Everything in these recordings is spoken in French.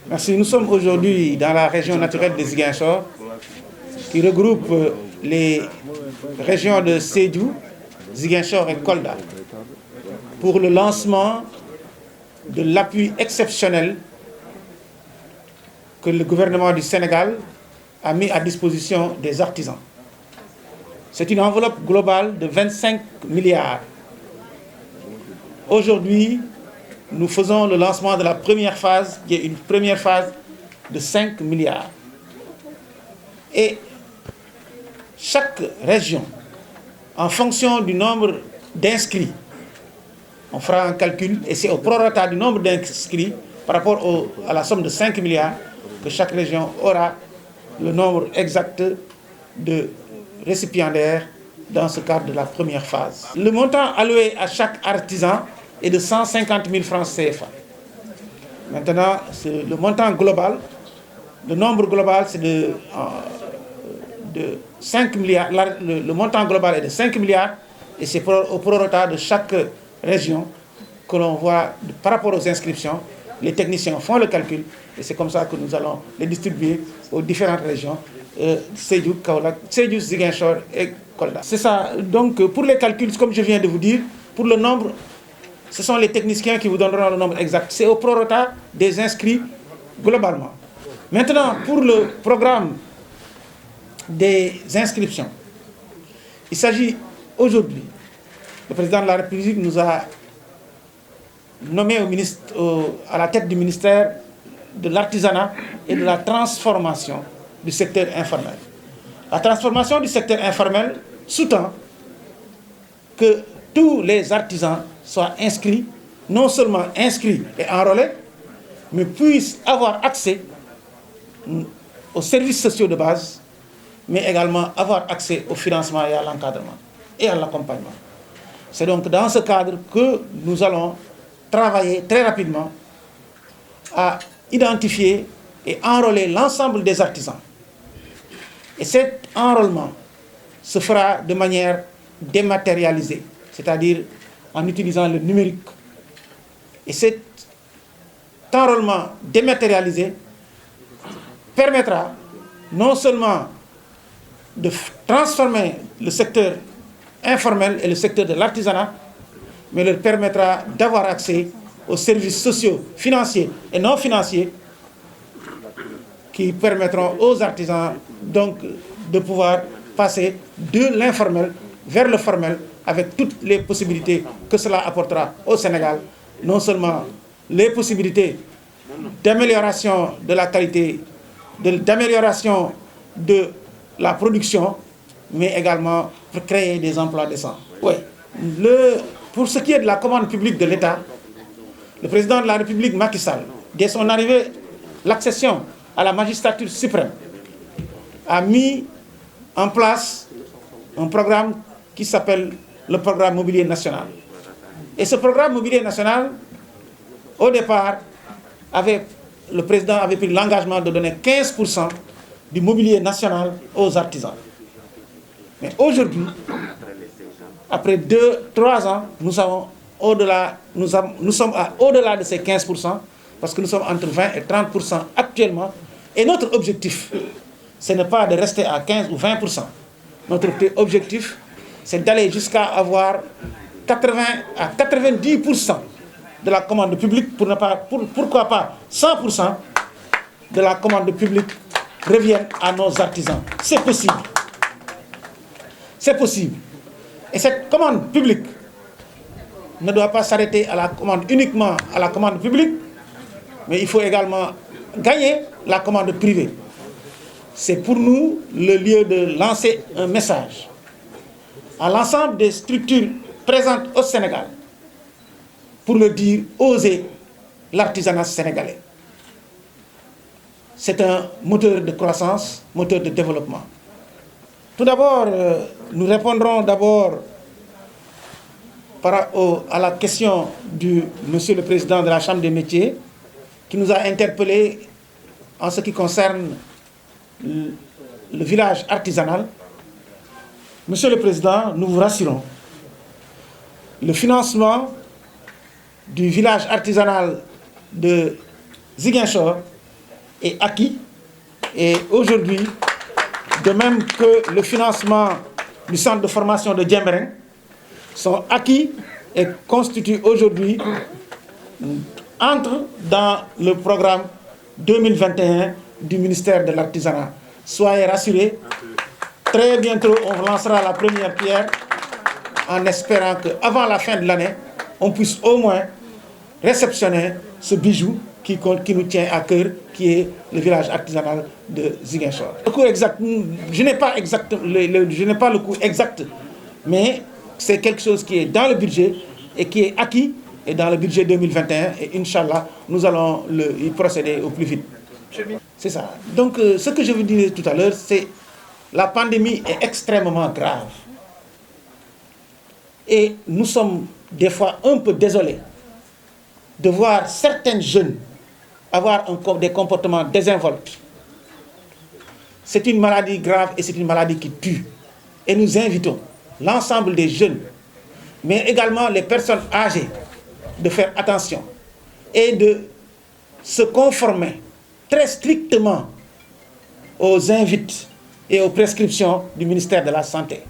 Merci. Nous sommes aujourd'hui dans la région naturelle de Ziguinchor, qui regroupe les régions de Sédhiou, Ziguinchor et Kolda, pour le lancement de l'appui exceptionnel que le gouvernement du Sénégal a mis à disposition des artisans. C'est une enveloppe globale de 25 milliards. Aujourd'hui, nous faisons le lancement de la première phase, qui est une première phase de 5 milliards. Et chaque région, en fonction du nombre d'inscrits, on fera un calcul et c'est au prorata du nombre d'inscrits par rapport à la somme de 5 milliards que chaque région aura le nombre exact de récipiendaires dans ce cadre de la première phase. Le montant alloué à chaque artisan est de 150 000 francs CFA. Maintenant, c'est le montant global, le nombre global c'est de 5 milliards, le montant global est de 5 milliards et c'est au prorata de chaque région que l'on voit par rapport aux inscriptions. Les techniciens font le calcul et c'est comme ça que nous allons les distribuer aux différentes régions, Sédhiou, Kaolack, Sédhiou, Ziguinchor et Kolda. C'est ça. Donc pour les calculs, comme je viens de vous dire, pour le nombre, ce sont les techniciens qui vous donneront le nombre exact. C'est au prorata des inscrits globalement. Maintenant, pour le programme des inscriptions, il s'agit aujourd'hui, le président de la République nous a nommé à la tête du ministère de l'artisanat et de la transformation du secteur informel. La transformation du secteur informel sous-tend que tous les artisans soient inscrits, non seulement inscrits et enrôlés, mais puissent avoir accès aux services sociaux de base, mais également avoir accès au financement et à l'encadrement et à l'accompagnement. C'est donc dans ce cadre que nous allons travailler très rapidement à identifier et enrôler l'ensemble des artisans. Et cet enrôlement se fera de manière dématérialisée, c'est-à-dire en utilisant le numérique. Et cet enrôlement dématérialisé permettra non seulement de transformer le secteur informel et le secteur de l'artisanat, mais leur permettra d'avoir accès aux services sociaux, financiers et non financiers qui permettront aux artisans donc de pouvoir passer de l'informel vers le formel avec toutes les possibilités que cela apportera au Sénégal, non seulement les possibilités d'amélioration de la qualité, d'amélioration de la production, mais également pour créer des emplois décents. Oui. Pour ce qui est de la commande publique de l'État, le président de la République, Macky Sall, dès son arrivée, l'accession à la magistrature suprême, a mis en place un programme qui s'appelle le programme mobilier national. Et ce programme mobilier national, au départ, le président avait pris l'engagement de donner 15% du mobilier national aux artisans. Mais aujourd'hui, après 2-3 ans, nous sommes au-delà de ces 15%, parce que nous sommes entre 20 et 30% actuellement. Et notre objectif, ce n'est pas de rester à 15 ou 20%. Notre objectif, c'est d'aller jusqu'à avoir 80 à 90% de la commande publique, pourquoi pas 100% de la commande publique revienne à nos artisans. C'est possible. C'est possible. Et cette commande publique ne doit pas s'arrêter uniquement à la commande publique, mais il faut également gagner la commande privée. C'est pour nous le lieu de lancer un message à l'ensemble des structures présentes au Sénégal pour le dire, osez l'artisanat sénégalais. C'est un moteur de croissance, moteur de développement. Tout d'abord, nous répondrons d'abord à la question du monsieur le président de la Chambre des métiers qui nous a interpellés en ce qui concerne le village artisanal. Monsieur le Président, nous vous rassurons, le financement du village artisanal de Ziguinchor est acquis. Et aujourd'hui, de même que le financement du centre de formation de Djembering sont acquis et constituent aujourd'hui, entrent dans le programme 2021 du ministère de l'Artisanat. Soyez rassurés, très bientôt on lancera la première pierre en espérant qu'avant la fin de l'année, on puisse au moins réceptionner ce bijou qui nous tient à cœur, qui est le village artisanal de Ziguinchor. Le coût exact, je n'ai pas le coût exact, mais c'est quelque chose qui est dans le budget et qui est acquis et dans le budget 2021. Et Inch'Allah, nous allons y procéder au plus vite. C'est ça. Donc, ce que je vous disais tout à l'heure, c'est la pandémie est extrêmement grave. Et nous sommes des fois un peu désolés de voir certains jeunes avoir des comportements désinvoltes. C'est une maladie grave et c'est une maladie qui tue. Et nous invitons l'ensemble des jeunes, mais également les personnes âgées, de faire attention et de se conformer très strictement aux invites et aux prescriptions du ministère de la Santé.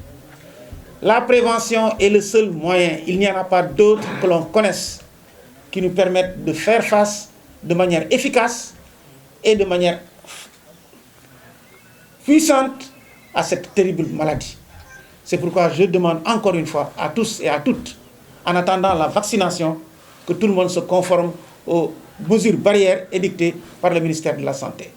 La prévention est le seul moyen. Il n'y en a pas d'autre que l'on connaisse qui nous permettent de faire face de manière efficace et de manière puissante à cette terrible maladie. C'est pourquoi je demande encore une fois à tous et à toutes, en attendant la vaccination, que tout le monde se conforme aux mesures barrières édictées par le ministère de la Santé.